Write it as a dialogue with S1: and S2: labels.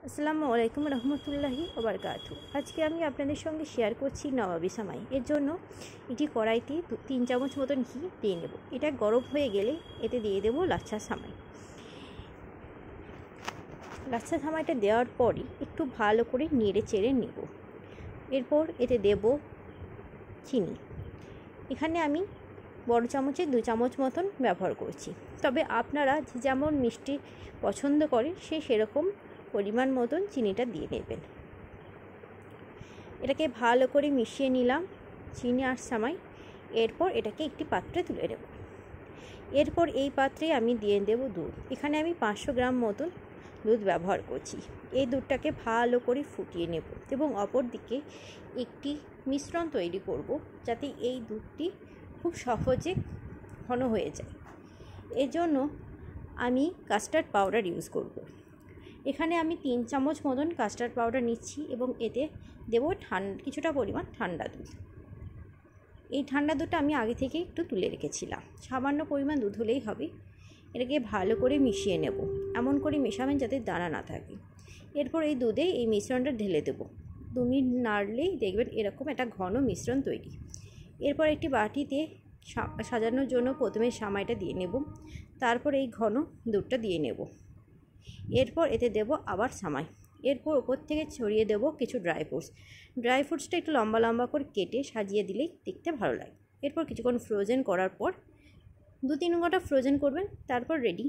S1: আসসালামু আলাইকুম রহমতুল্লাহি ওবারকাতু। আজকে আমি আপনাদের সঙ্গে শেয়ার করছি নবাবী সামাই। এর জন্য এটি কড়াইতে 3 চামচ মতন ঘি দিয়ে নেব। এটা গরম হয়ে গেলে এতে দিয়ে দেব লাচ্ছা সামাই। লাচ্ছা সামাইটা দেওয়ার পরই একটু ভালো করে নেড়ে চেড়ে নেব। এরপর এতে দেব চিনি। এখানে আমি বড় চামচে 2 চামচ মতন ব্যবহার করছি, তবে আপনারা যেমন মিষ্টি পছন্দ করেন সেরকম পরিমাণ মতন চিনিটা দিয়ে নেবেন। এটাকে ভালো করে মিশিয়ে নিলাম চিনি আর সামাই। এরপর এটাকে একটি পাত্রে তুলে নেব। এরপর এই পাত্রে আমি দিয়ে দেব দুধ। এখানে আমি 500 গ্রাম মতন দুধ ব্যবহার করছি। এই দুধটাকে ভালো করে ফুটিয়ে নেব এবং অপর দিকে একটি মিশ্রণ তৈরি করব, যাতে এই দুধটি খুব সহজে ঘন হয়ে যায়। এজন্য আমি কাস্টার্ড পাউডার ইউজ করব। এখানে আমি 3 চামচ মতন কাস্টার্ড পাউডার নিচ্ছি এবং এতে দেব কিছুটা পরিমাণ ঠান্ডা দুধ। এই ঠান্ডা দুধটা আমি আগে থেকে একটু তুলে রেখেছিলাম। সামান্য পরিমাণ দুধ হলেই হবে। এটাকে ভালো করে মিশিয়ে নেব, এমন করে মেশাবেন যাতে দানা না থাকে। এরপর এই দুধে এই মিশ্রণটা ঢেলে দেব। 2 মিনিট নাড়লেই দেখবেন এরকম একটা ঘন মিশ্রণ তৈরি। এরপর একটি বাটিতে সাজানোর জন্য প্রথমে সামাইটা দিয়ে নেব, তারপর এই ঘন দুধটা দিয়ে নেব। এরপর এতে দেব আবার সামাই। এরপর ওপর থেকে ছড়িয়ে দেব কিছু ড্রাই ফ্রুটসটা একটু লম্বা লম্বা করে কেটে সাজিয়ে দিলেই দেখতে ভালো লাগে। এরপর কিছুক্ষণ ফ্রোজেন করার পর 2-3 ঘন্টা ফ্রোজেন করবেন, তারপর রেডি।